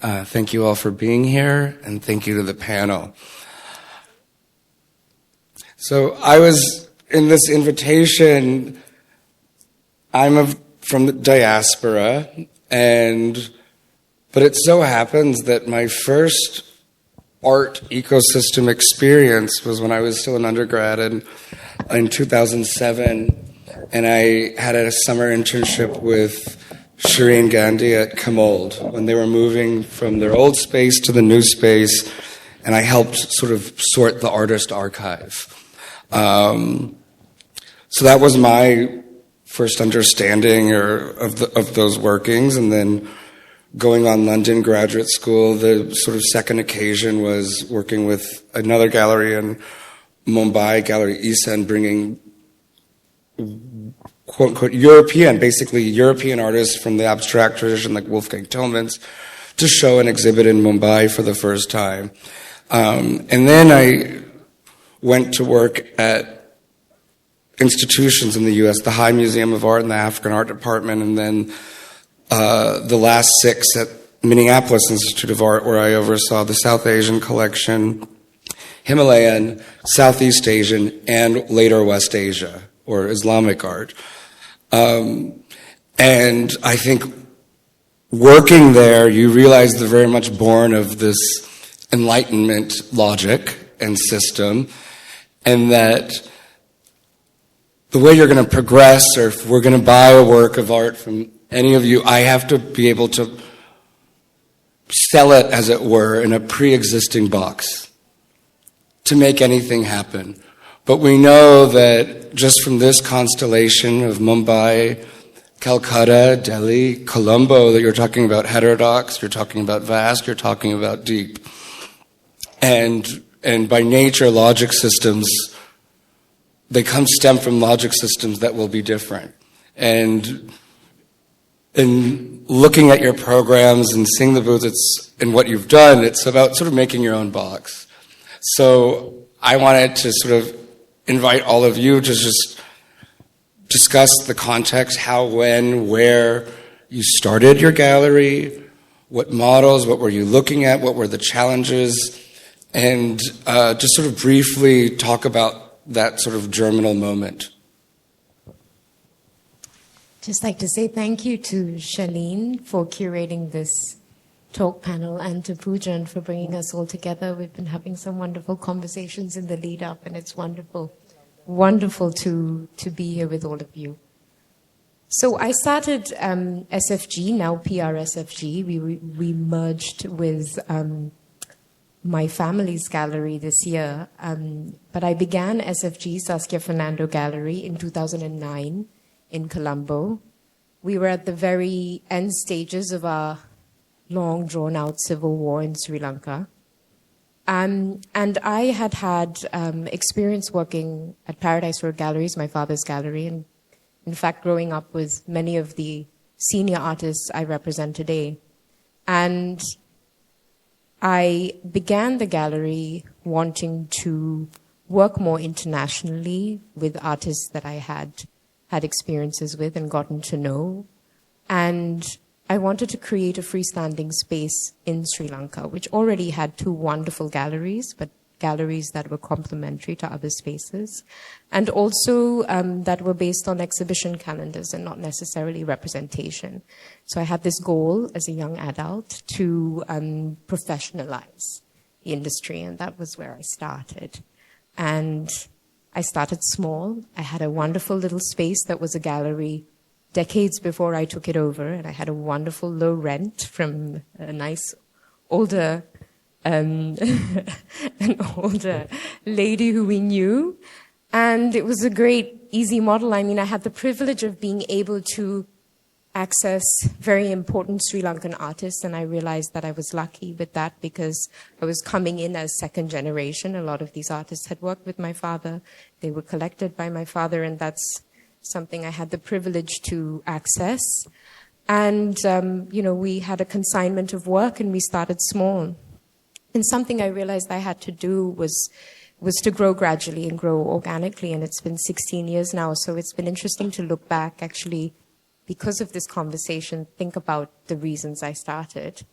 Thank you all for being here, and thank you to the panel. So I was in this invitation. I'm from the diaspora, but it so happens that my first art ecosystem experience was when I was still an undergrad in 2007, and I had a summer internship with Pujan Gandhi at Colombo when they were moving from their old space to the new space, and I helped sort of sort the artist archive. So that was my first understanding of those workings, and then going on London graduate school, the sort of second occasion was working with another gallery in Mumbai, Gallery Isen, bringing quote-unquote basically European artists from the abstract tradition like Wolfgang Tillmans to show an exhibit in Mumbai for the first time. And then I went to work at institutions in the U.S., the High Museum of Art and the African Art Department, and then the last 6 at Minneapolis Institute of Art, where I oversaw the South Asian collection, Himalayan, Southeast Asian, and later West Asia, or Islamic art. And I think working there, you realize they're very much born of this Enlightenment logic and system, and that the way you're going to progress, or if we're going to buy a work of art from any of you, I have to be able to sell it, as it were, in a pre-existing box to make anything happen. But we know that just from this constellation of Mumbai, Calcutta, Delhi, Colombo, that you're talking about heterodox, you're talking about vast, you're talking about deep. And by nature, logic systems, they stem from logic systems that will be different. And in looking at your programs and seeing the booths and what you've done, it's about sort of making your own box. So I wanted to sort of invite all of you to just discuss the context, how, when, where you started your gallery, what models, what were you looking at, what were the challenges, and just sort of briefly talk about that sort of germinal moment. Just like to say thank you to Shalene for curating this talk panel, and to Pujan for bringing us all together. We've been having some wonderful conversations in the lead up, and it's wonderful to be here with all of you. So I started SFG, now PRSFG. We merged with my family's gallery this year, but I began SFG, Saskia Fernando Gallery, in 2009 in Colombo. We were at the very end stages of our long drawn-out civil war in Sri Lanka. And I had experience working at Paradise Road Galleries, my father's gallery, and in fact growing up with many of the senior artists I represent today. And I began the gallery wanting to work more internationally with artists that I had experiences with and gotten to know. And I wanted to create a freestanding space in Sri Lanka, which already had 2 wonderful galleries, but galleries that were complementary to other spaces, and also that were based on exhibition calendars and not necessarily representation. So I had this goal as a young adult to professionalize the industry, and that was where I started. And I started small. I had a wonderful little space that was a gallery decades before I took it over, and I had a wonderful low rent from a nice older an older lady who we knew. And it was a great, easy model. I mean, I had the privilege of being able to access very important Sri Lankan artists, and I realized that I was lucky with that because I was coming in as second generation. A lot of these artists had worked with my father. They were collected by my father, and that's something I had the privilege to access. And, we had a consignment of work, and we started small. And something I realized I had to do was to grow gradually and grow organically, and it's been 16 years now, so it's been interesting to look back, actually, because of this conversation, think about the reasons I started.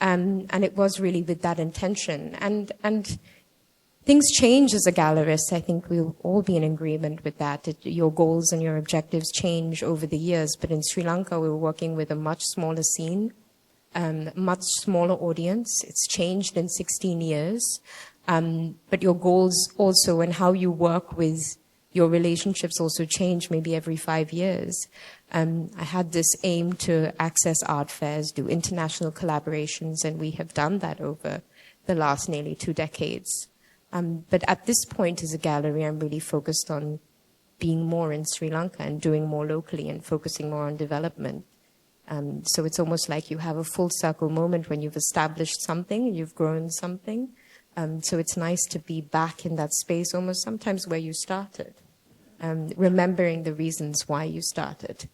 And it was really with that intention. And things change as a gallerist. I think we'll all be in agreement with that. Your goals and your objectives change over the years. But in Sri Lanka, we were working with a much smaller scene, much smaller audience. It's changed in 16 years. But your goals also and how you work with your relationships also change maybe every 5 years. I had this aim to access art fairs, do international collaborations, and we have done that over the last nearly 2 decades. But at this point as a gallery, I'm really focused on being more in Sri Lanka and doing more locally and focusing more on development. So it's almost like you have a full circle moment when you've established something, you've grown something. So it's nice to be back in that space, almost sometimes where you started, remembering the reasons why you started.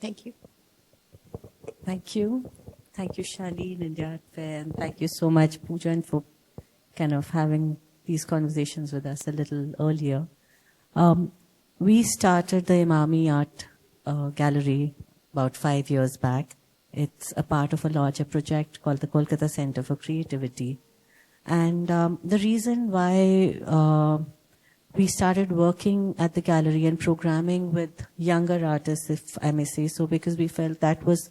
Thank you. Thank you. Thank you, Charlene and Art Fair, and thank you so much, Pujan, for kind of having these conversations with us a little earlier. We started the EMAMI Art Gallery about 5 years back. It's a part of a larger project called the Kolkata Center for Creativity. And the reason why we started working at the gallery and programming with younger artists, if I may say so, because we felt that was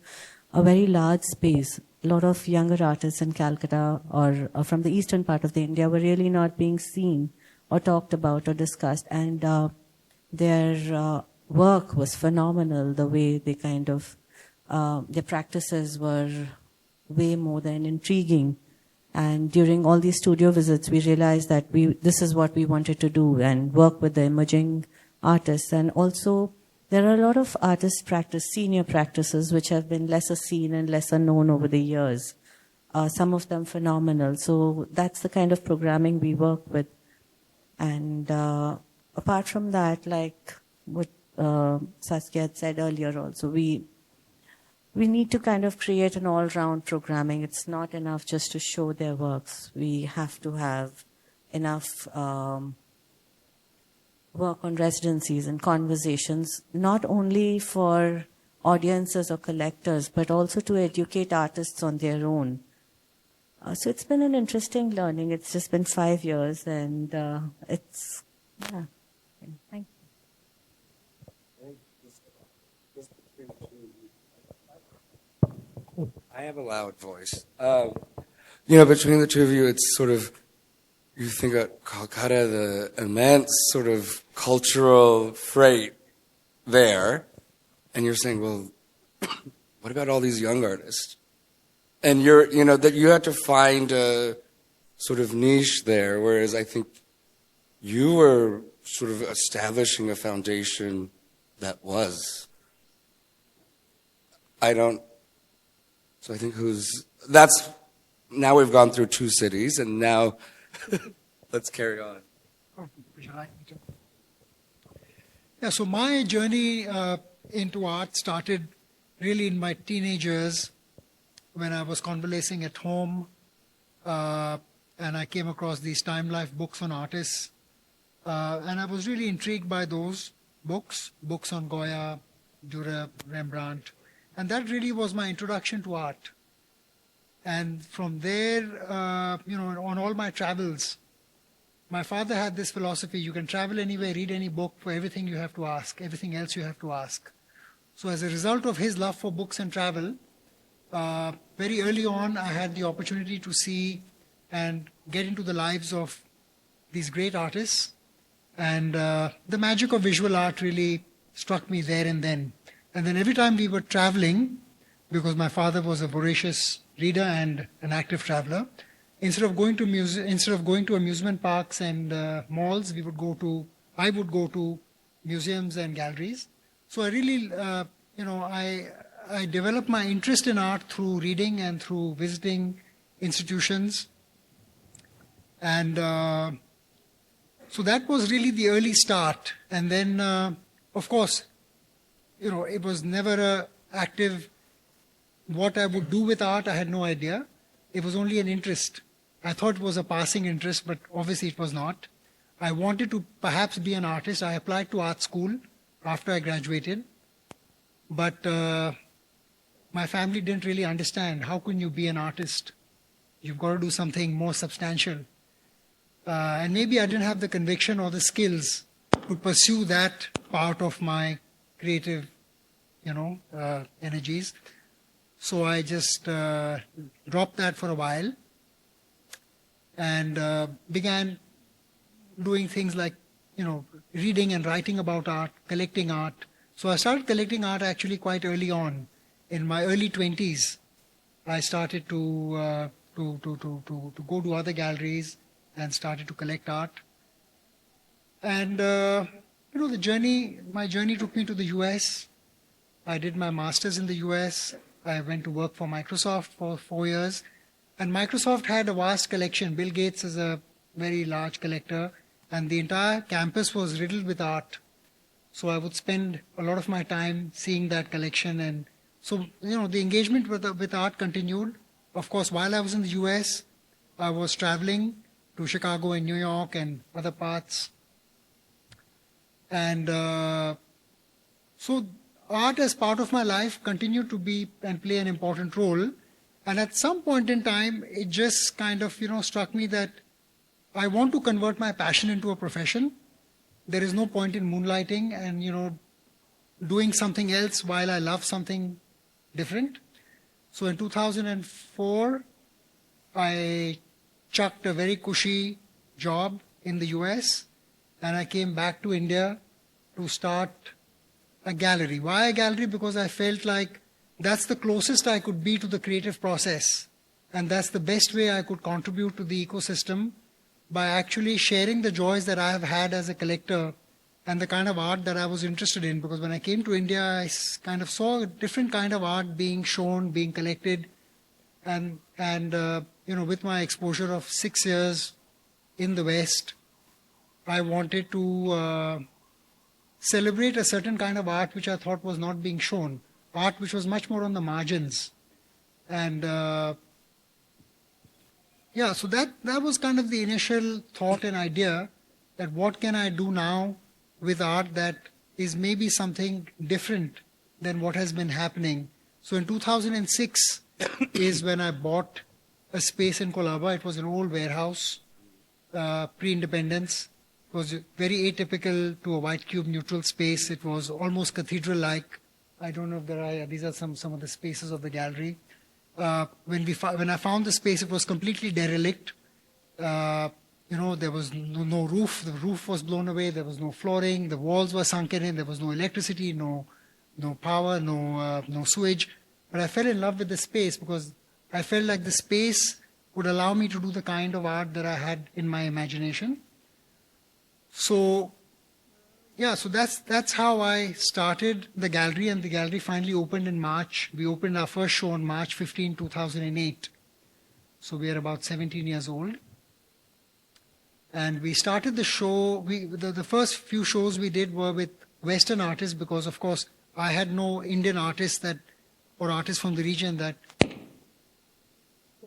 a very large space. A lot of younger artists in Calcutta or from the eastern part of the India were really not being seen or talked about or discussed. And their work was phenomenal, the way they kind of, their practices were way more than intriguing. And during all these studio visits, we realized that this is what we wanted to do and work with the emerging artists. And also, there are a lot of artist senior practices, which have been lesser seen and lesser known over the years. Some of them phenomenal. So that's the kind of programming we work with. And apart from that, like what Saskia had said earlier also, we need to kind of create an all-round programming. It's not enough just to show their works. We have to have enough work on residencies and conversations, not only for audiences or collectors, but also to educate artists on their own. So it's been an interesting learning. It's just been 5 years, and it's, yeah. Thank you. I have a loud voice. Between the two of you, it's sort of, you think of Kolkata, the immense sort of cultural freight there, and you're saying, well, what about all these young artists? And that you had to find a sort of niche there, whereas I think you were sort of establishing a foundation that was. So I think now we've gone through 2 cities, and now let's carry on. Oh, would you like me to? Yeah, so my journey into art started really in my teenage years when I was convalescing at home, and I came across these Time Life books on artists, and I was really intrigued by those books on Goya, Dürer, Rembrandt. And that really was my introduction to art. And from there, on all my travels, my father had this philosophy: you can travel anywhere, read any book, for everything you have to ask, everything else you have to ask. So as a result of his love for books and travel, very early on, I had the opportunity to see and get into the lives of these great artists. And the magic of visual art really struck me there and then. And then every time we were traveling, because my father was a voracious reader and an active traveler, instead of going to amusement parks and malls, I would go to museums and galleries. So I really, I developed my interest in art through reading and through visiting institutions. And so that was really the early start. And then, of course, it was never an active, what I would do with art, I had no idea. It was only an interest. I thought it was a passing interest, but obviously it was not. I wanted to perhaps be an artist. I applied to art school after I graduated, but my family didn't really understand. How can you be an artist? You've got to do something more substantial. And maybe I didn't have the conviction or the skills to pursue that part of my creative, energies. So I just dropped that for a while and began doing things like, reading and writing about art, collecting art. So I started collecting art actually quite early on. In my early 20s, I started to go to other galleries and started to collect art. And, my journey took me to the US. I did my master's in the US. I went to work for Microsoft for 4 years. And Microsoft had a vast collection. Bill Gates is a very large collector. And the entire campus was riddled with art. So I would spend a lot of my time seeing that collection. And so, the engagement with art continued. Of course, while I was in the US, I was traveling to Chicago and New York and other parts. And so art as part of my life continued to be and play an important role. And at some point in time, it just kind of, struck me that I want to convert my passion into a profession. There is no point in moonlighting and, doing something else while I love something different. So in 2004, I chucked a very cushy job in the US and I came back to India to start a gallery. Why a gallery? Because I felt like that's the closest I could be to the creative process. And that's the best way I could contribute to the ecosystem by actually sharing the joys that I have had as a collector and the kind of art that I was interested in. Because when I came to India, I kind of saw a different kind of art being shown, being collected. And with my exposure of 6 years in the West, I wanted to celebrate a certain kind of art which I thought was not being shown. Art which was much more on the margins. And so that was kind of the initial thought and idea that what can I do now with art that is maybe something different than what has been happening. So in 2006 is when I bought a space in Colombo. It was an old warehouse, pre-independence. It was very atypical to a white cube neutral space. It was almost cathedral-like. I don't know if these are some of the spaces of the gallery. When I found the space, it was completely derelict. There was no roof. The roof was blown away. There was no flooring. The walls were sunken in. There was no electricity, no power, no sewage. But I fell in love with the space because I felt like the space would allow me to do the kind of art that I had in my imagination. So that's how I started the gallery, and the gallery finally opened in March. We opened our first show on March 15, 2008. So we are about 17 years old. And we started the show, the first few shows we did were with Western artists because, of course, I had no Indian artists or artists from the region that...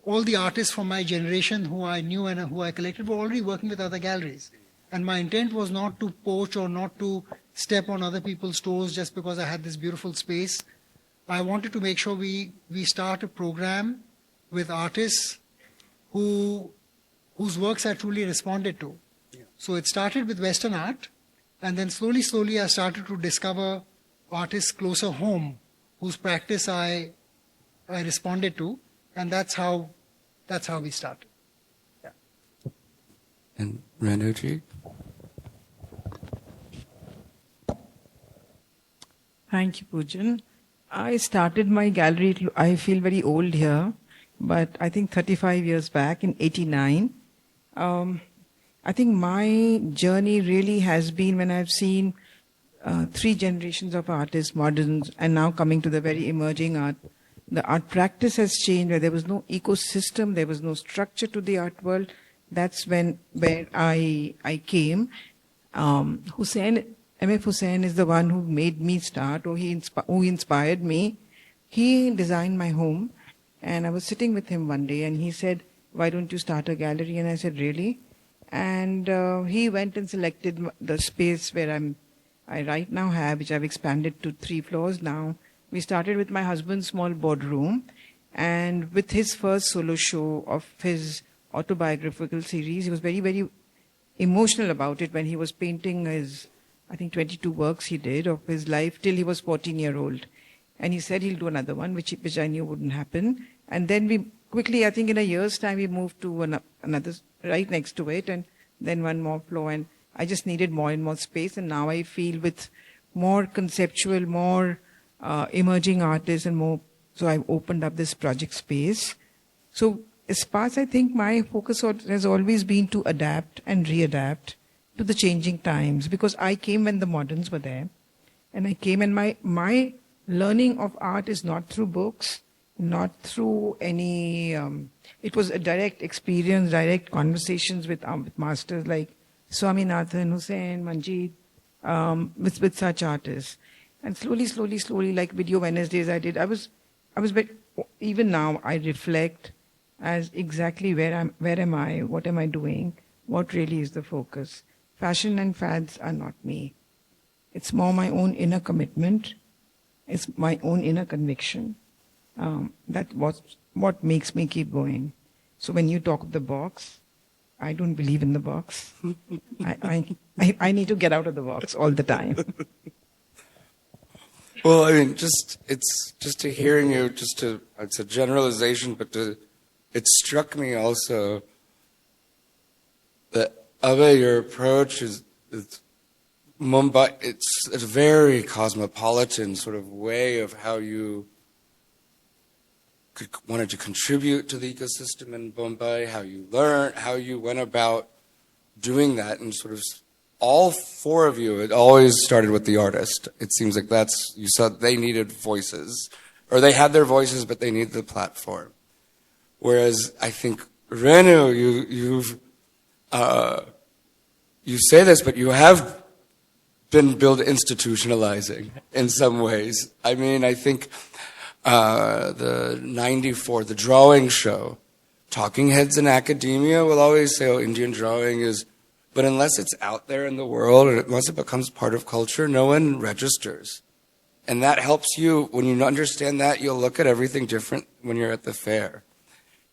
All the artists from my generation who I knew and who I collected were already working with other galleries. And my intent was not to poach or not to step on other people's toes just because I had this beautiful space. I wanted to make sure we start a program with artists whose works I truly responded to. Yeah. So it started with Western art, and then slowly I started to discover artists closer home whose practice I responded to, and that's how we started. Yeah. And Renuji? Thank you, Pujan. I started my gallery, I feel very old here, but I think 35 years back in 89. I think my journey really has been when I've seen 3 generations of artists, moderns, and now coming to the very emerging art. The art practice has changed, where there was no ecosystem, there was no structure to the art world. That's where I came. M.F. Hussain is the one who made me start, or who inspired me. He designed my home, and I was sitting with him one day, and he said, why don't you start a gallery? And I said, really? And he went and selected the space where I right now have, which I've expanded to 3 floors now. We started with my husband's small boardroom, and with his first solo show of his autobiographical series, he was very, very emotional about it when he was painting his, I think, 22 works he did of his life till he was 14-year-old. And he said he'll do another one, which I knew wouldn't happen. And then we quickly, I think in a year's time, we moved to another right next to it, and then one more floor. And I just needed more and more space. And now I feel with more conceptual, more emerging artists and more, so I've opened up this project space. So Espace, I think my focus has always been to adapt and readapt to the changing times, because I came when the moderns were there. And I came, and my learning of art is not through books, not through any, it was a direct experience, direct conversations with masters like Swaminathan, Hussain, Manjeet, with such artists. And slowly, like Video Wednesdays I did, I was, even now I reflect as exactly where am I, what am I doing, what really is the focus. Fashion and fads are not me. It's more my own inner commitment. It's my own inner conviction. That's what makes me keep going. So when you talk of the box, I don't believe in the box. I need to get out of the box all the time. Well, I mean, it's just to hearing you, it's a generalization, but it struck me also that, Abhay, your approach is Mumbai, it's a very cosmopolitan sort of way of how you wanted to contribute to the ecosystem in Mumbai, how you learned, how you went about doing that, and sort of all 4 of you, it always started with the artist. It seems like you saw they needed voices, or they had their voices, but they needed the platform. Whereas I think, Renu, you say this, but you have been institutionalizing in some ways. I mean, I think the 94, the drawing show, talking heads in academia will always say, oh, Indian drawing is, but unless it's out there in the world, or unless it becomes part of culture, no one registers. And that helps you, when you understand that, you'll look at everything different when you're at the fair.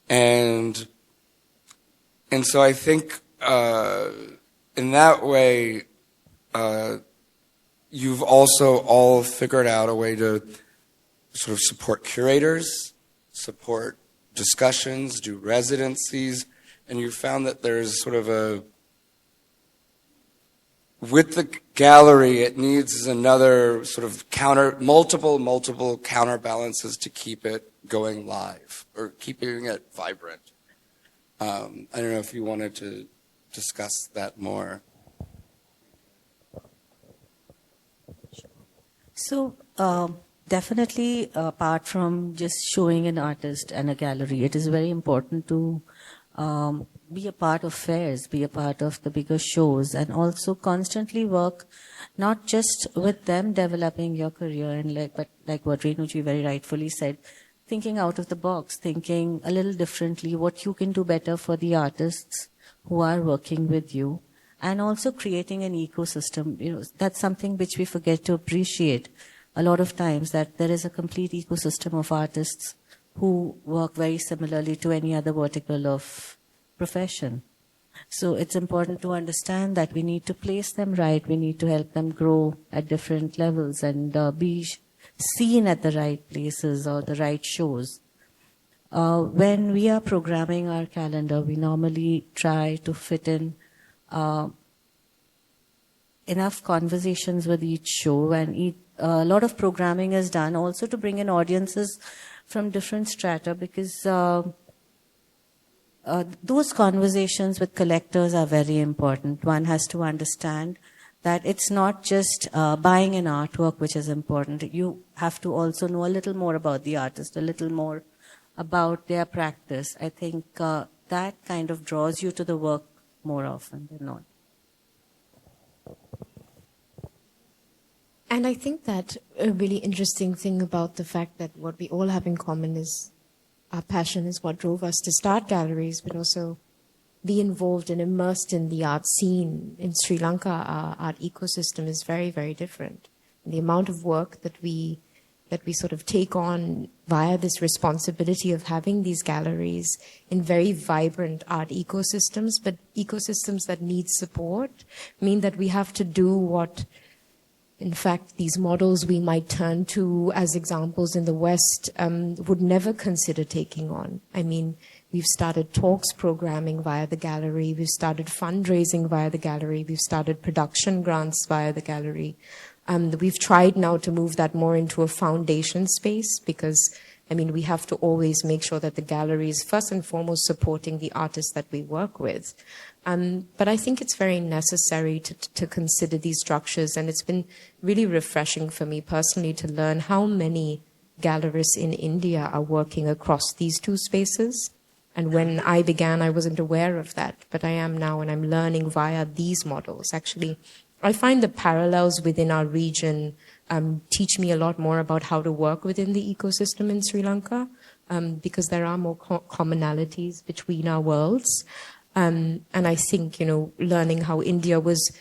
And so I think in that way, you've also all figured out a way to sort of support curators, support discussions, do residencies, and you found that there's sort of with the gallery, it needs another sort of multiple counterbalances to keep it going live, or keeping it vibrant. I don't know if you wanted to discuss that more. So, definitely, apart from just showing an artist and a gallery, it is very important to be a part of fairs, be a part of the bigger shows, and also constantly work not just with them developing your career, and but like what Renuji very rightfully said, thinking out of the box, thinking a little differently, what you can do better for the artists who are working with you, and also creating an ecosystem. That's something which we forget to appreciate a lot of times, that there is a complete ecosystem of artists who work very similarly to any other vertical of profession. So it's important to understand that we need to place them right, we need to help them grow at different levels and be seen at the right places or the right shows. When we are programming our calendar, we normally try to fit in enough conversations with each show, and a lot of programming is done also to bring in audiences from different strata, because those conversations with collectors are very important. One has to understand that it's not just buying an artwork which is important. You have to also know a little more about the artist, a little more about their practice. I think that kind of draws you to the work more often than not. And I think that a really interesting thing about the fact that what we all have in common is our passion is what drove us to start galleries, but also be involved and immersed in the art scene. In Sri Lanka, our art ecosystem is very, very different. And the amount of work that we sort of take on via this responsibility of having these galleries in very vibrant art ecosystems, but ecosystems that need support, mean that we have to do what, in fact, these models we might turn to as examples in the West would never consider taking on. I mean, we've started talks programming via the gallery. We've started fundraising via the gallery. We've started production grants via the gallery. We've tried now to move that more into a foundation space because, I mean, we have to always make sure that the gallery is first and foremost supporting the artists that we work with. But I think it's very necessary to consider these structures, and it's been really refreshing for me personally to learn how many gallerists in India are working across these two spaces. And when I began, I wasn't aware of that, but I am now, and I'm learning via these models. Actually, I find the parallels within our region teach me a lot more about how to work within the ecosystem in Sri Lanka, because there are more commonalities between our worlds. And I think, learning how India was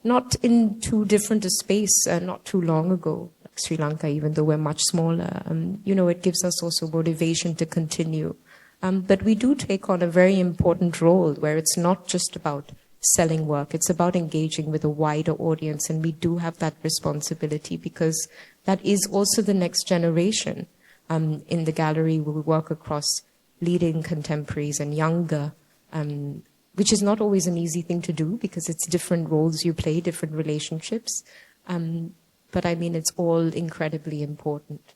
not in too different a space not too long ago, like Sri Lanka, even though we're much smaller, it gives us also motivation to continue. But we do take on a very important role where it's not just about selling work, it's about engaging with a wider audience, and we do have that responsibility because that is also the next generation. In the gallery, we work across leading contemporaries and younger, which is not always an easy thing to do because it's different roles you play, different relationships. But I mean, it's all incredibly important.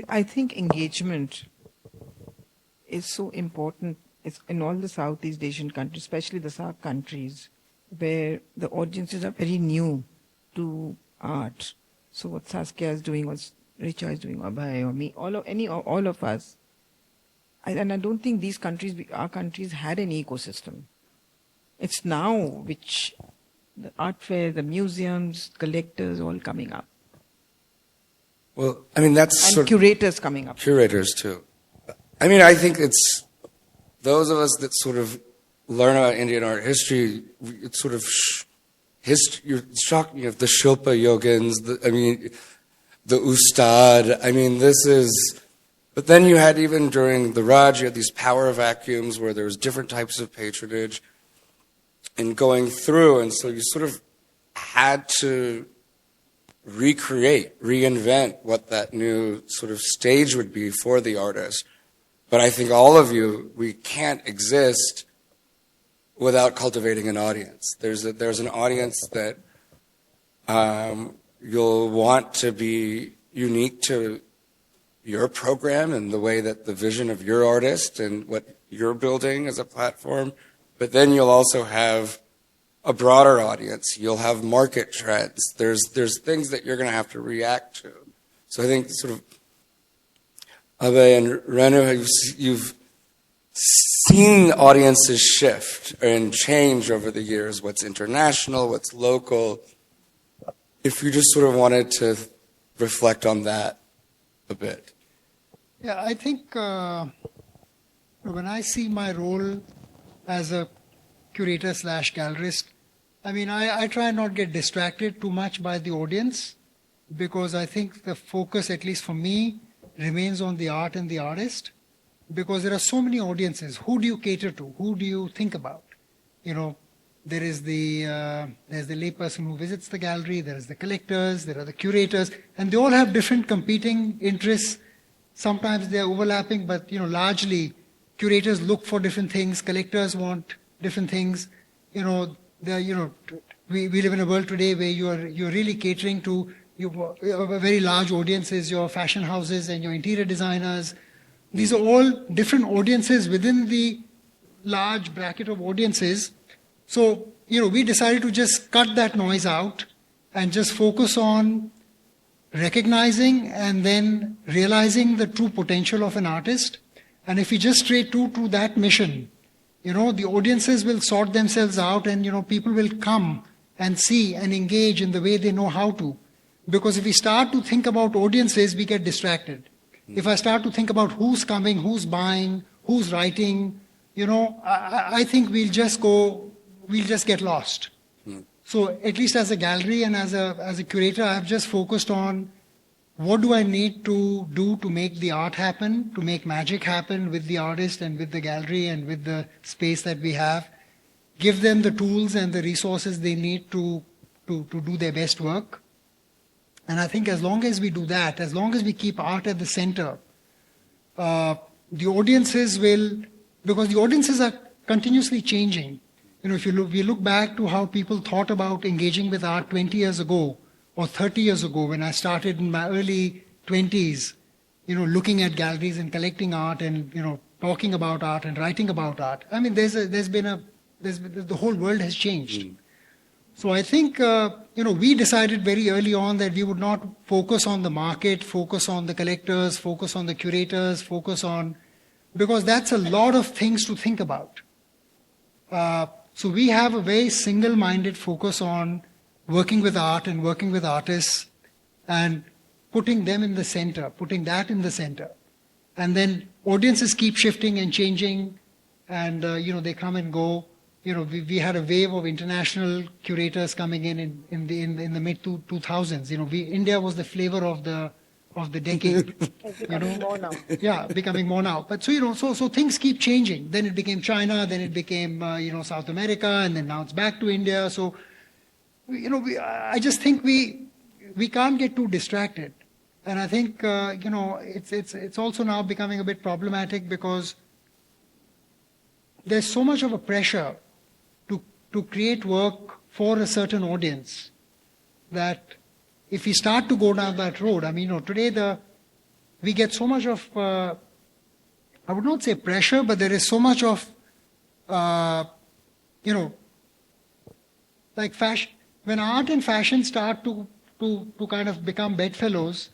I think engagement is so important. It's in all the Southeast Asian countries, especially the SAARC countries, where the audiences are very new to art. So what Saskia is doing, what Richa is doing, Abhay or me, all of us. And I don't think these countries, our countries, had an ecosystem. It's now which the art fair, the museums, collectors, all coming up. Well, I mean, that's... And curators coming up. Curators, too. I mean, I think it's those of us that sort of learn about Indian art history, it's sort of you're shocked, the Shilpa Yogins, the Ustad. I mean, this is... But then you had, even during the Raj, you had these power vacuums where there was different types of patronage and going through, and so you sort of had to reinvent what that new sort of stage would be for the artist. But I think all of you, we can't exist without cultivating an audience. There's an audience that you'll want to be unique to your program and the way that the vision of your artist and what you're building as a platform. But then you'll also have a broader audience. You'll have market trends. There's things that you're going to have to react to. So I think sort of Abhay and Renu, you've seen audiences shift and change over the years, what's international, what's local. If you just sort of wanted to reflect on that a bit. Yeah, I think when I see my role as a curator / gallerist, I mean, I try and not get distracted too much by the audience, because I think the focus, at least for me, remains on the art and the artist, because there are so many audiences. Who do you cater to? Who do you think about? There is there's the layperson who visits the gallery, there is the collectors, there are the curators, and they all have different competing interests. Sometimes they're overlapping, but largely curators look for different things, collectors want different things. We live in a world today where you're really catering to a very large audiences, your fashion houses and your interior designers. These are all different audiences within the large bracket of audiences. So, we decided to just cut that noise out and just focus on recognizing and then realizing the true potential of an artist. And if we just stay true to that mission, the audiences will sort themselves out, and, people will come and see and engage in the way they know how to. Because if we start to think about audiences, we get distracted. If I start to think about who's coming, who's buying, who's writing, I think we'll just get lost. So at least as a gallery and as a curator, I've just focused on what do I need to do to make the art happen, to make magic happen with the artist and with the gallery and with the space that we have. Give them the tools and the resources they need to do their best work. And I think as long as we do that, as long as we keep art at the center, the audiences will, because the audiences are continuously changing. If we look back to how people thought about engaging with art 20 years ago or 30 years ago when I started in my early 20s, looking at galleries and collecting art and, talking about art and writing about art. I mean, the whole world has changed. So I think, we decided very early on that we would not focus on the market, focus on the collectors, focus on the curators, because that's a lot of things to think about. So we have a very single-minded focus on working with art and working with artists and putting them in the center, putting that in the center. And then audiences keep shifting and changing and, they come and go. We had a wave of international curators coming in the mid-2000s. India was the flavor of the decade. Becoming more now. Yeah, becoming more now. But so things keep changing. Then it became China, then it became South America, and then now it's back to India. So I just think we can't get too distracted. And I think it's also now becoming a bit problematic because there's so much of a pressure to create work for a certain audience that if we start to go down that road, today we get so much of, I would not say pressure, but there is so much of, like fashion. When art and fashion start to kind of become bedfellows,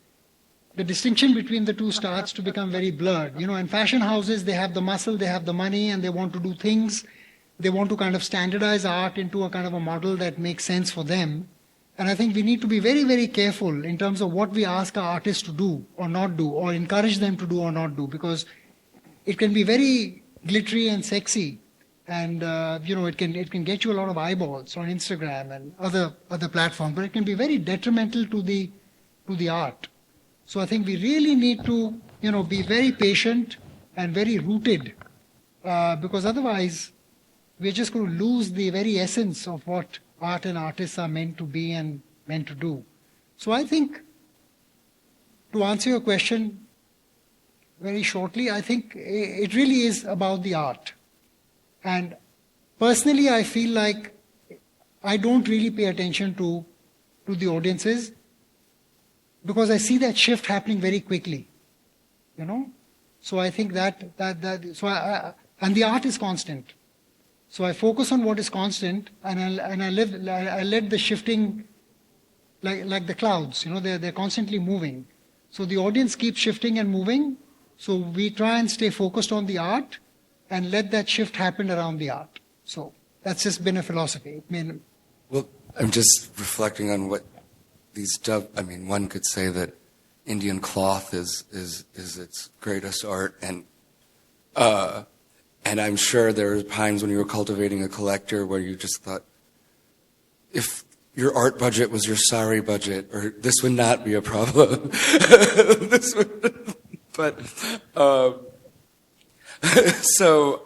the distinction between the two starts to become very blurred. And fashion houses, they have the muscle, they have the money, and they want to do things. They want to kind of standardize art into a kind of a model that makes sense for them. And I think we need to be very, very careful in terms of what we ask our artists to do or not do, or encourage them to do or not do, because it can be very glittery and sexy, and it can get you a lot of eyeballs on Instagram and other platforms, but it can be very detrimental to the art. So I think we really need to be very patient and very rooted, because otherwise we're just going to lose the very essence of what art and artists are meant to be and meant to do. So I think, to answer your question very shortly, I think it really is about the art. And personally, I feel like I don't really pay attention to the audiences because I see that shift happening very quickly, So I think and the art is constant. So I focus on what is constant, and I let the shifting, like the clouds, they're constantly moving. So the audience keeps shifting and moving. So we try and stay focused on the art and let that shift happen around the art. So that's just been a philosophy. Well, I'm just reflecting on what one could say that Indian cloth is its greatest art, and I'm sure there were times when you were cultivating a collector where you just thought, if your art budget was your sari budget, or this would not be a problem. So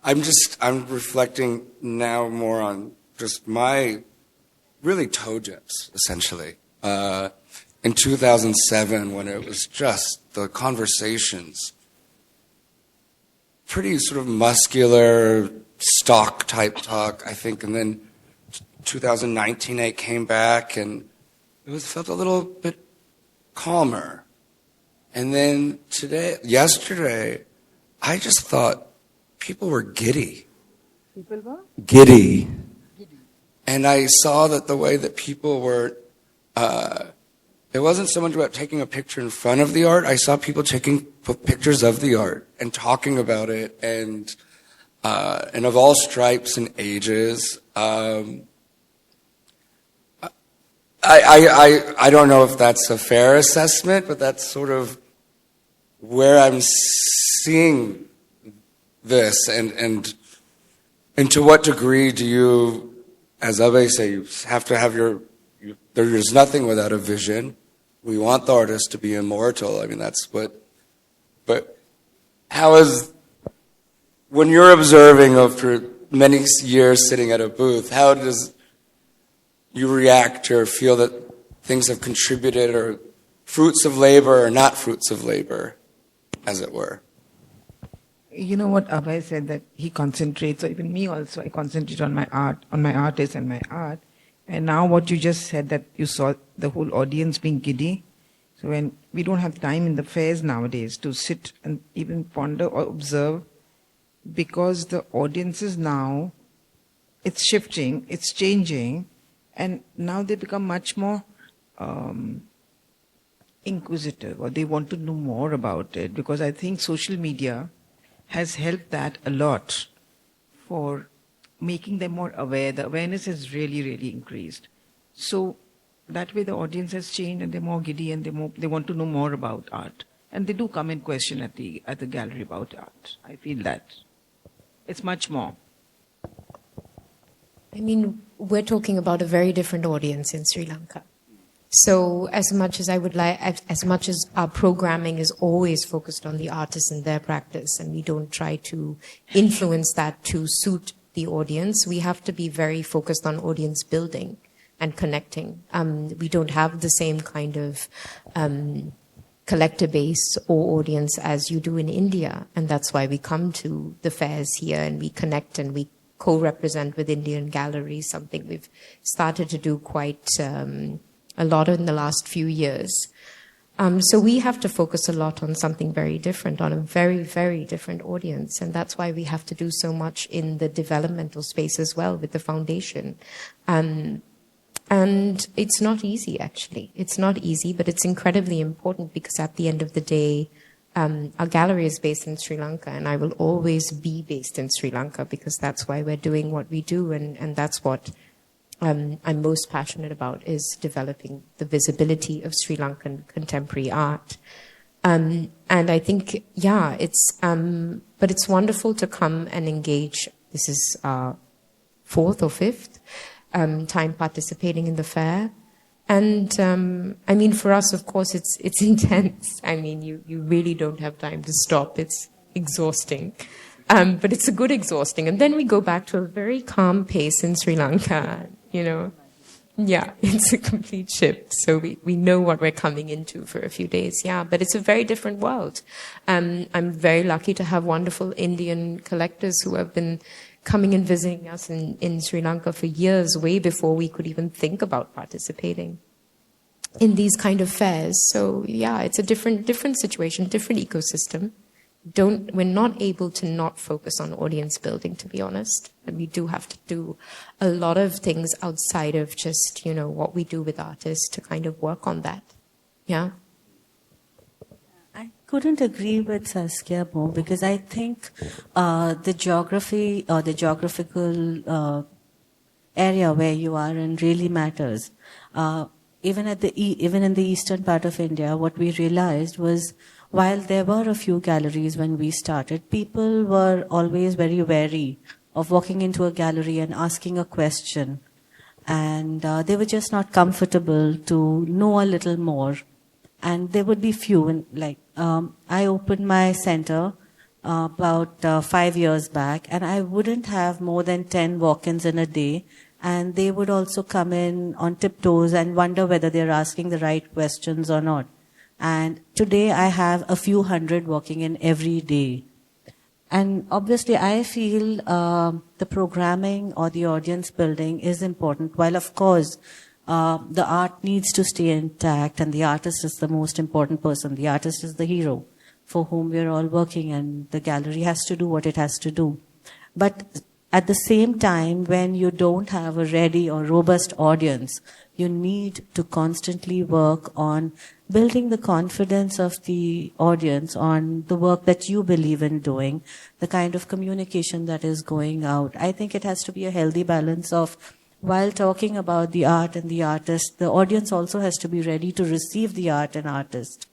I'm reflecting now more on just my really toe dips, essentially. In 2007, when it was just the conversations, pretty sort of muscular, stock type talk, I think, and then 2019 I came back and it felt a little bit calmer. And then yesterday, I just thought people were giddy. People were? Giddy. And I saw that the way that people were, it wasn't so much about taking a picture in front of the art. I saw people taking pictures of the art and talking about it, and of all stripes and ages. I don't know if that's a fair assessment, but that's sort of where I'm seeing this, and to what degree do you, as Abhay say, you have to have there's nothing without a vision. We want the artist to be immortal. I mean, that's what, but how is, when you're observing after many years sitting at a booth, how does you react or feel that things have contributed, or fruits of labor or not fruits of labor, as it were? You know what Abhay said, that he concentrates, or even me also, I concentrate on my art, on my artist and my art. And now what you just said, that you saw the whole audience being giddy. So when we don't have time in the fairs nowadays to sit and even ponder or observe, because the audiences now, it's shifting, it's changing, and now they become much more inquisitive, or they want to know more about it, because I think social media has helped that a lot for making them more aware. The awareness has really, really increased. So that way the audience has changed, and they're more giddy, and they want to know more about art. And they do come and question at the gallery about art. I feel that. It's much more. I mean, we're talking about a very different audience in Sri Lanka. So as much as I would like, as much as our programming is always focused on the artists and their practice, and we don't try to influence that to suit the audience, we have to be very focused on audience building and connecting. We don't have the same kind of collector base or audience as you do in India, and that's why we come to the fairs here and we connect and we co-represent with Indian galleries, something we've started to do quite a lot in the last few years. So we have to focus a lot on something very different, on a very, very different audience. And that's why we have to do so much in the developmental space as well with the foundation. And it's not easy, actually. It's not easy, but it's incredibly important, because at the end of the day, our gallery is based in Sri Lanka, and I will always be based in Sri Lanka, because that's why we're doing what we do, and that's what I'm most passionate about, is developing the visibility of Sri Lankan contemporary art. And I think, yeah, but it's wonderful to come and engage. This is our 4th or 5th time participating in the fair. And I mean, for us, of course, it's intense. I mean, you really don't have time to stop. It's exhausting. But it's a good exhausting. And then we go back to a very calm pace in Sri Lanka, you know. Yeah, it's a complete shift. So we know what we're coming into for a few days. Yeah, but it's a very different world. I'm very lucky to have wonderful Indian collectors who have been coming and visiting us in Sri Lanka for years, way before we could even think about participating in these kind of fairs. So yeah, it's a different situation, different ecosystem. We're not able to not focus on audience building, to be honest. And we do have to do a lot of things outside of just, you know, what we do with artists to kind of work on that. Yeah. I couldn't agree with Saskia more, because I think the geography or the geographical area where you are in really matters. Even in the eastern part of India, what we realized was, while there were a few galleries when we started, people were always very wary of walking into a gallery and asking a question. And they were just not comfortable to know a little more. And there would be few. I opened my center about 5 years back, and I wouldn't have more than 10 walk-ins in a day. And they would also come in on tiptoes and wonder whether they're asking the right questions or not. And today I have a few hundred walking in every day. And obviously I feel the programming or the audience building is important. While of course the art needs to stay intact, and the artist is the most important person. The artist is the hero for whom we're all working, and the gallery has to do what it has to do. But at the same time, when you don't have a ready or robust audience, you need to constantly work on building the confidence of the audience on the work that you believe in doing, the kind of communication that is going out. I think it has to be a healthy balance of while talking about the art and the artist, the audience also has to be ready to receive the art and artist.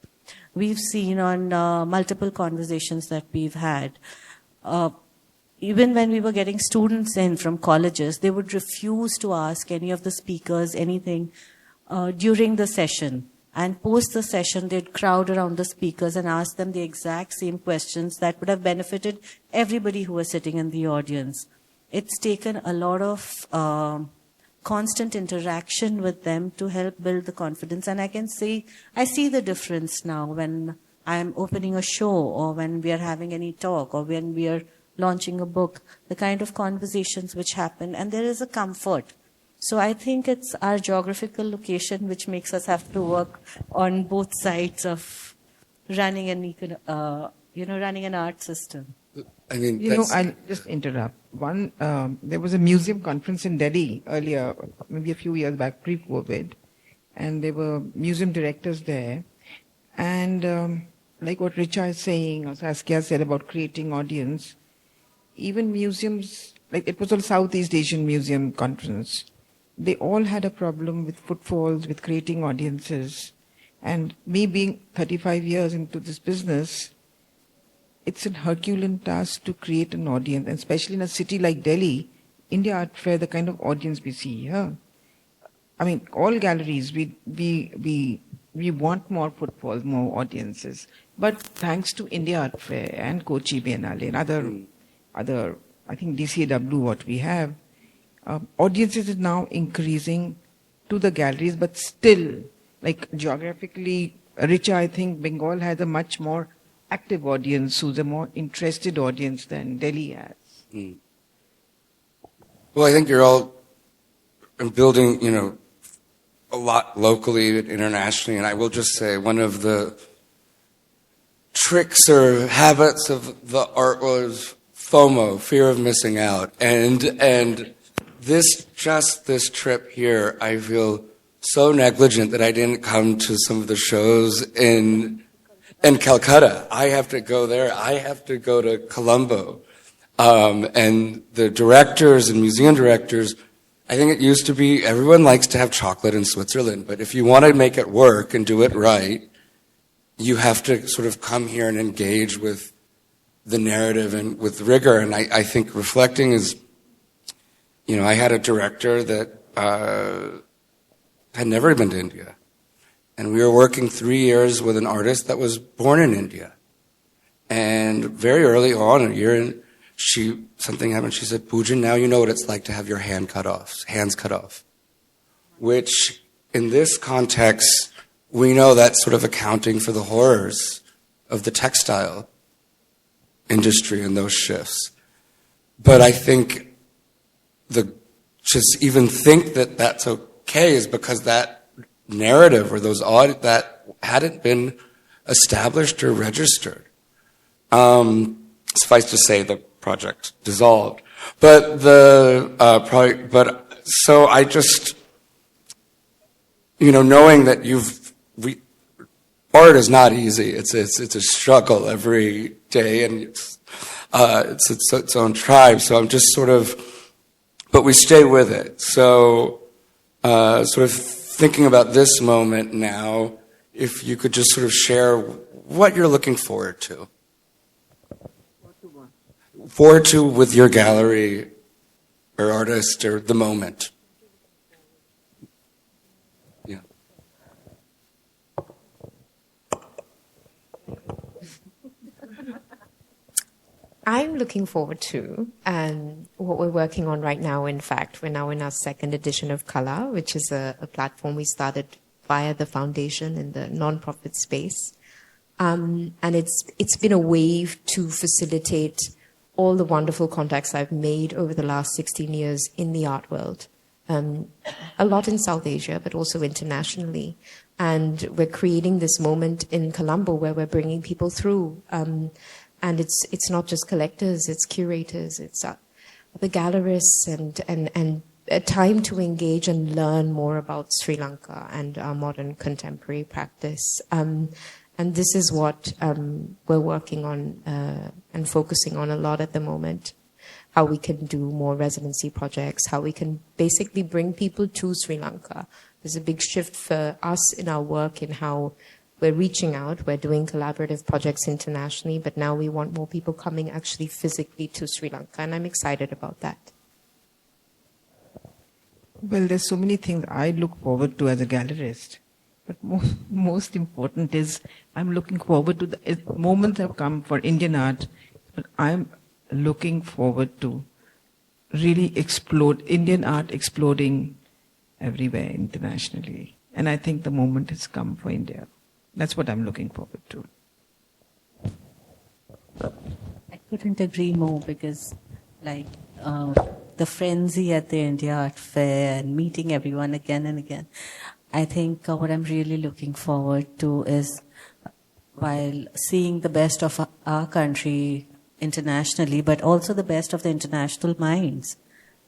We've seen on multiple conversations that we've had, even when we were getting students in from colleges, they would refuse to ask any of the speakers anything during the session. And post the session, they'd crowd around the speakers and ask them the exact same questions that would have benefited everybody who was sitting in the audience. It's taken a lot of constant interaction with them to help build the confidence. And I can say, I see the difference now when I'm opening a show or when we are having any talk or when we are launching a book, the kind of conversations which happen, and there is a comfort. So I think it's our geographical location which makes us have to work on both sides of running running an art system. I mean, I'll just interrupt. There was a museum conference in Delhi earlier, maybe a few years back, pre-COVID, and there were museum directors there. And like what Richa is saying, or Saskia said about creating audience, even museums, like it was a Southeast Asian museum conference, they all had a problem with footfalls, with creating audiences. And me being 35 years into this business, it's a Herculean task to create an audience, and especially in a city like Delhi, India Art Fair, the kind of audience we see here. I mean, all galleries, we want more footfalls, more audiences. But thanks to India Art Fair and Kochi Biennale and other, I think DCAW, what we have, audiences is now increasing to the galleries, but still, like geographically, Richa, I think Bengal has a much more active audience, who's a more interested audience than Delhi has. Mm. Well, I think you're all building, a lot locally and internationally, and I will just say one of the tricks or habits of the art was FOMO, fear of missing out, and this trip here, I feel so negligent that I didn't come to some of the shows in Calcutta. I have to go there. I have to go to Colombo. And the directors and museum directors, I think it used to be everyone likes to have chocolate in Switzerland, but if you want to make it work and do it right, you have to sort of come here and engage with the narrative and with rigor. And I think reflecting is, I had a director that had never been to India. And we were working 3 years with an artist that was born in India. And very early on, a year in, something happened. She said, Pujan, now you know what it's like to have your hands cut off. Which, in this context, we know that's sort of accounting for the horrors of the textile industry and those shifts. But I think just even think that that's okay is because that narrative or that hadn't been established or registered. Suffice to say, the project dissolved. But so I just, knowing that art is not easy. It's a struggle every day, and it's its own tribe. So I'm just sort of, but we stay with it. So sort of thinking about this moment now, if you could just sort of share what you're looking forward to. Forward to with your gallery or artist or the moment. Yeah. I'm looking forward to what we're working on right now. In fact, we're now in our second edition of Color, which is a platform we started via the foundation in the non-profit space. And it's been a wave to facilitate all the wonderful contacts I've made over the last 16 years in the art world. A lot in South Asia, but also internationally. And we're creating this moment in Colombo where we're bringing people through. And it's not just collectors, it's curators, it's the gallerists, and a time to engage and learn more about Sri Lanka and our modern contemporary practice. And this is what we're working on and focusing on a lot at the moment. how we can do more residency projects, how we can basically bring people to Sri Lanka. There's a big shift for us in our work in how we're reaching out. We're doing collaborative projects internationally, but now we want more people coming actually physically to Sri Lanka, and I'm excited about that. Well, there's so many things I look forward to as a gallerist. But most important is I'm looking forward to the moments have come for Indian art, but I'm looking forward to really explode Indian art exploding everywhere internationally. And I think the moment has come for India. That's what I'm looking forward to. I couldn't agree more because, like, the frenzy at the India Art Fair and meeting everyone again and again. I think what I'm really looking forward to is, while seeing the best of our country internationally, but also the best of the international minds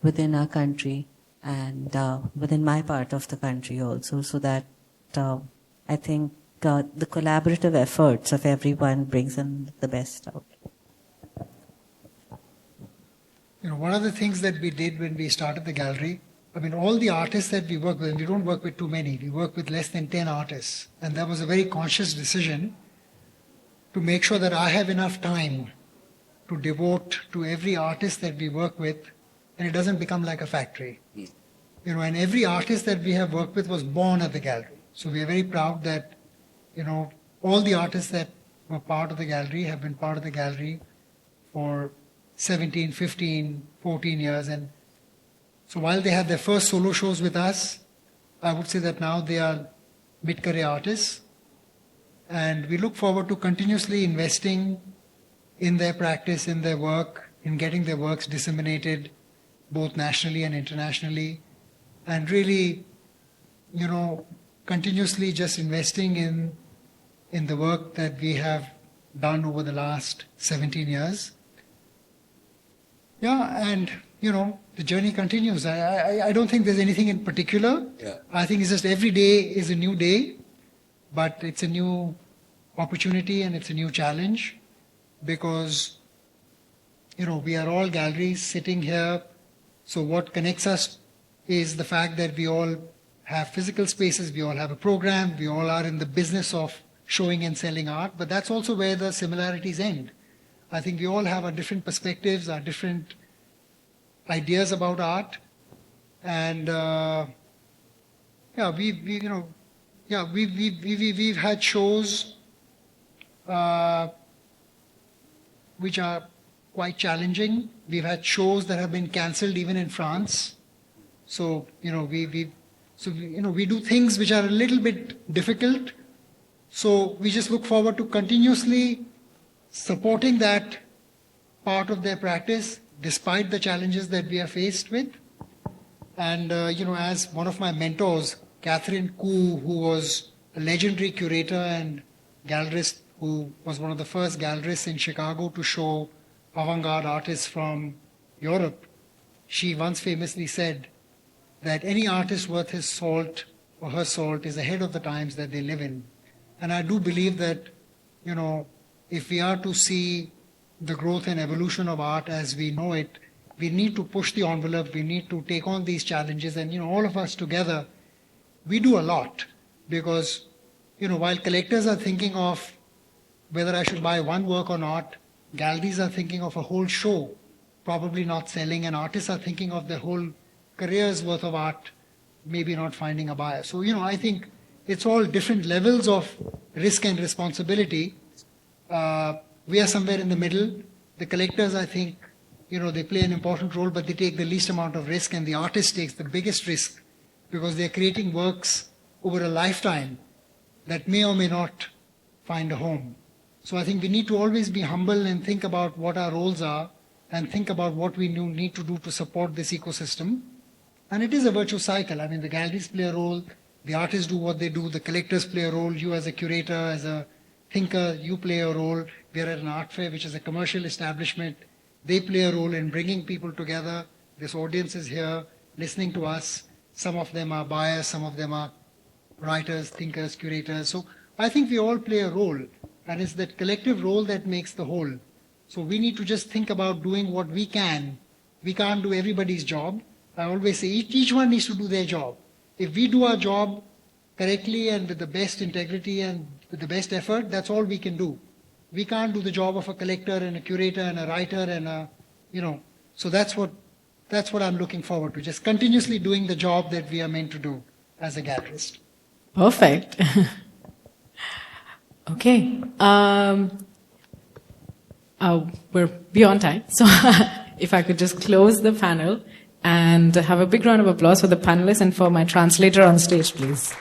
within our country and within my part of the country also, so that I think the collaborative efforts of everyone brings in the best out. One of the things that we did when we started the gallery, all the artists that we work with, we don't work with too many. We work with less than 10 artists. And that was a very conscious decision to make sure that I have enough time to devote to every artist that we work with, and it doesn't become like a factory. And every artist that we have worked with was born at the gallery. So we are very proud that, all the artists that were part of the gallery have been part of the gallery for 17, 15, 14 years. And so while they had their first solo shows with us, I would say that now they are mid-career artists. And we look forward to continuously investing in their practice, in their work, in getting their works disseminated both nationally and internationally. And really, continuously just investing in the work that we have done over the last 17 years. Yeah, and the journey continues. I don't think there's anything in particular. Yeah. I think it's just every day is a new day, but it's a new opportunity and it's a new challenge because, we are all galleries sitting here. So what connects us is the fact that we all have physical spaces, we all have a program, we all are in the business of showing and selling art, but that's also where the similarities end. I think we all have our different perspectives, our different ideas about art, and we've had shows which are quite challenging. We've had shows that have been cancelled even in France. So we do things which are a little bit difficult. So we just look forward to continuously supporting that part of their practice despite the challenges that we are faced with. And, as one of my mentors, Catherine Koo, who was a legendary curator and gallerist, who was one of the first gallerists in Chicago to show avant-garde artists from Europe, she once famously said that any artist worth his salt or her salt is ahead of the times that they live in. And I do believe that, if we are to see the growth and evolution of art as we know it, we need to push the envelope, we need to take on these challenges, and all of us together, we do a lot. Because, while collectors are thinking of whether I should buy one work or not, galleries are thinking of a whole show, probably not selling, and artists are thinking of their whole career's worth of art, maybe not finding a buyer. So, I think it's all different levels of risk and responsibility. We are somewhere in the middle. The collectors, I think, they play an important role, but they take the least amount of risk, and the artist takes the biggest risk because they're creating works over a lifetime that may or may not find a home. So I think we need to always be humble and think about what our roles are and think about what we need to do to support this ecosystem. And it is a virtuous cycle. The galleries play a role, the artists do what they do, the collectors play a role, you as a curator, as a thinker, you play a role. We are at an art fair, which is a commercial establishment. They play a role in bringing people together. This audience is here listening to us. Some of them are buyers, some of them are writers, thinkers, curators. So I think we all play a role, and it's that collective role that makes the whole. So we need to just think about doing what we can We can't do everybody's job. I always say each one needs to do their job. If we do our job correctly and with the best integrity and with the best effort, that's all we can do. We can't do the job of a collector and a curator and a writer and a, so that's what I'm looking forward to, just continuously doing the job that we are meant to do as a gallerist. Perfect. Okay. We're beyond time. So if I could just close the panel and have a big round of applause for the panelists and for my translator on stage, please.